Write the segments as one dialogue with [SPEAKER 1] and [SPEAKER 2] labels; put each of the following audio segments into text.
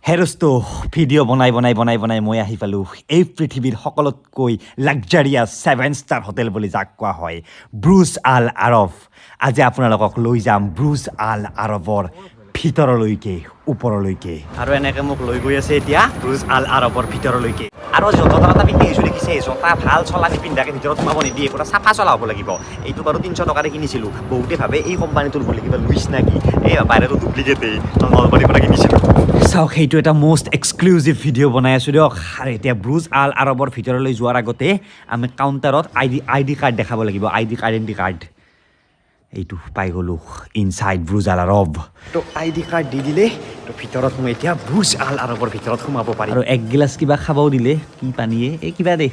[SPEAKER 1] হেৰস্তো video' বনাই মই আহি পালোঁ এই পৃথিৱীৰ সকলোতকৈ লাক্সাৰিয়াছ 7-ষ্টাৰ হোটেল বুলি যাক কোৱা হয় ব্ৰুজ আল আৰব। আজি আপোনালোকক লৈ যাম ব্ৰুজ আল আৰবৰ ভিতৰলৈকে ওপৰলৈকে। আৰু এনেকৈ মোক লৈ গৈ আছে এতিয়া ব্ৰুজ আল আৰবৰ ভিতৰলৈকে। আৰু জোতা এটা পিন্ধি আহিছোঁ দেখিছে, জোতা ভাল চলা নিপিন্ধাকৈ ভিতৰত সোমাব নিদিয়ে, পুৰা চাফা চলা হ'ব লাগিব। এইটো বাৰু 300 টকাৰে কিনিছিলোঁ। বহুতে ভাবে এই কোম্পানীটোৰ বুলি কিবা লুইচ নেকি, এই বাহিৰতো ডুপ্লিকেটেই, নলবাৰীৰ পৰা কিনিছিলোঁ। চাওক, সেইটো এটা মষ্ট এক্সক্লুজিভ ভিডিঅ' বনাই আছোঁ দিয়ক। আৰু এতিয়া ব্ৰুজ আল আৰবৰ ভিতৰলৈ যোৱাৰ আগতে আমি কাউণ্টাৰত আইডি কাৰ্ড দেখাব লাগিব, আইডেণ্টি কাৰ্ড। এইটো পাই গ'লোঁ ইনচাইড ব্ৰুজ আল আৰব। তো আইডি কাৰ্ড দি দিলে তো ভিতৰত মই এতিয়া ব্ৰুজ আল আৰবৰ ভিতৰত সোমাব পাৰিম। আৰু এক গিলাচ কিবা খাবও দিলে, কি পানীয়ে, এই কিবা দে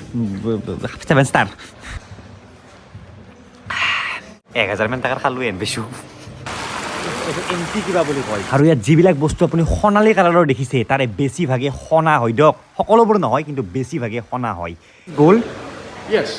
[SPEAKER 1] 7 ষ্টাৰ 1000 মান টকাৰ খালোঁ বেছোঁ। এমটি কিবা বুলি কয়। আৰু ইয়াত যিবিলাক বস্তু আপুনি সোণালী কালাৰৰ দেখিছে তাৰে বেছিভাগে সোণা হয় দিয়ক। সকলোবোৰ নহয়, কিন্তু বেছিভাগে সোণা হয়। Gold?
[SPEAKER 2] Yes.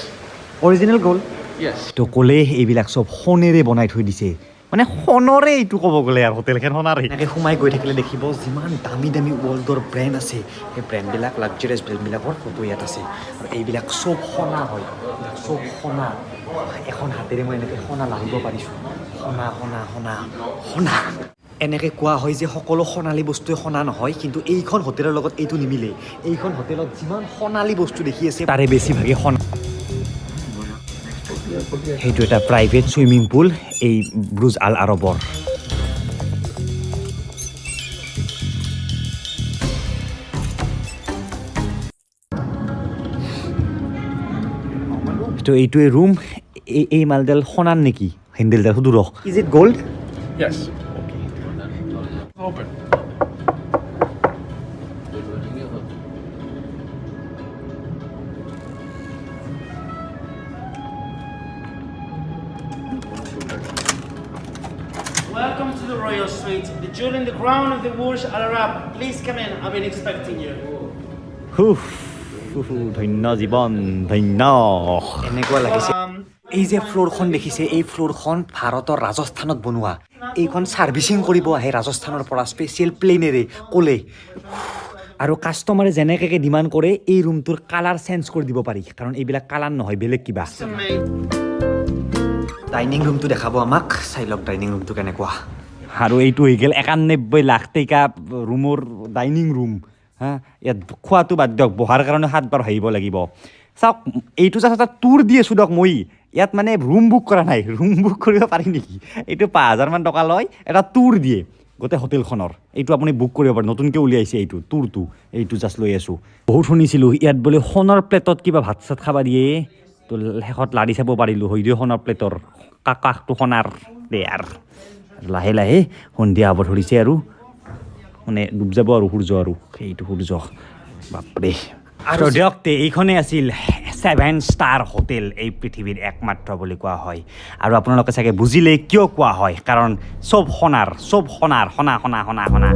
[SPEAKER 1] Original gold?
[SPEAKER 2] Yes.
[SPEAKER 1] তো ক'লে এইবিলাক চব সোণেৰে বনাই থৈ দিছে, মানে সোণৰে এইটো ক'ব গ'লে আৰু হোটেলখন সোণাৰে। এনেকৈ সোমাই গৈ থাকিলে দেখিব যিমান দামী দামী ৱৰ্ল্ডৰ ব্ৰেণ্ড আছে, সেই ব্ৰেণ্ডবিলাক লাক্সাৰিয়াছ ব্ৰেণ্ডবিলাকৰ ফটো ইয়াত আছে। আৰু এইবিলাক চব সোণা হয়, চব সোণা। এখন হাতেৰে মই এনেকৈ সোণা লাৰিব পাৰিছোঁ। সোণা সোণা সোণা সোণা। এনেকৈ কোৱা হয় যে সকলো সোণালী বস্তুৱে সোণা নহয়, কিন্তু এইখন হোটেলৰ লগত এইটো নিমিলে। এইখন হোটেলত যিমান সোণালী বস্তু দেখি আছে তাৰে বেছিভাগে সোণা। সেইটো এটা প্ৰাইভেট চুইমিং পুল এই ব্ৰুজ আল আৰবৰ। তো এইটোৱে ৰুম। এই মালডাল সোণাৰ নেকি? হেণ্ডেলডাল সুধু ৰখ। Is it gold?
[SPEAKER 2] Yes. Open.
[SPEAKER 3] Welcome to the Royal Suite, the jewel in the crown of the Burj Al Arab. Please come in. I've been expecting you.
[SPEAKER 1] ধন্য জীৱন, ধন্য। এনেকুৱা লাগিছে এই যে ফ্ল'ৰখন দেখিছে, এই ফ্ল'ৰখন ভাৰতৰ ৰাজস্থানত বনোৱা। এইখন ছাৰ্ভিচিং কৰিব আহে ৰাজস্থানৰ পৰা স্পেচিয়েল প্লেনেৰে ক'লে। আৰু কাষ্টমাৰে যেনেকৈ ডিমাণ্ড কৰে এই ৰুমটোৰ কালাৰ চেঞ্জ কৰি দিব পাৰি, কাৰণ এইবিলাক কালাৰ নহয়, বেলেগ কিবা। ডাইনিং ৰুমটো দেখাব আমাক, চাই লওক ডাইনিং ৰুমটো কেনেকুৱা। আৰু এইটো হৈ গ'ল 91 লাখ টকা ৰুমৰ ডাইনিং ৰুম। হা, ইয়াত খোৱাটো বাদ দিয়ক, বহাৰ কাৰণে 7 বাৰ আহিব লাগিব। চাওক, এইটো জাষ্ট এটা টুৰ দি আছোঁ দিয়ক মই। ইয়াত মানে ৰুম বুক কৰা নাই, ৰুম বুক কৰিব পাৰি নেকি? এইটো 5000 মান টকা লয়, এটা টুৰ দিয়ে গোটেই হোটেলখনৰ। এইটো আপুনি বুক কৰিব পাৰে, নতুনকৈ উলিয়াইছে এইটো টুৰটো। এইটো জাষ্ট লৈ আছোঁ। বহুত শুনিছিলোঁ ইয়াত বোলে সোণৰ প্লেটত কিবা ভাত চাত খাব দিয়ে। তো শেষত লাৰি চাব পাৰিলোঁ, হয় দিয়ক সোণৰ প্লেটৰ কাষটো সোণাৰ দে। আৰু লাহে লাহে সন্ধিয়া হ'ব ধৰিছে আৰু মানে ডুব যাব আৰু সূৰ্য, আৰু সেইটো সূৰ্য বাপৰে। আৰু দিয়ক তে এইখনেই আছিল 7 ষ্টাৰ হোটেল, এই পৃথিৱীৰ একমাত্ৰ বুলি কোৱা হয়। আৰু আপোনালোকে চাগে বুজিলে কিয় কোৱা হয়, কাৰণ চব সোণাৰ, চব সোণাৰ, সোণা সোণা সোণা সোণা।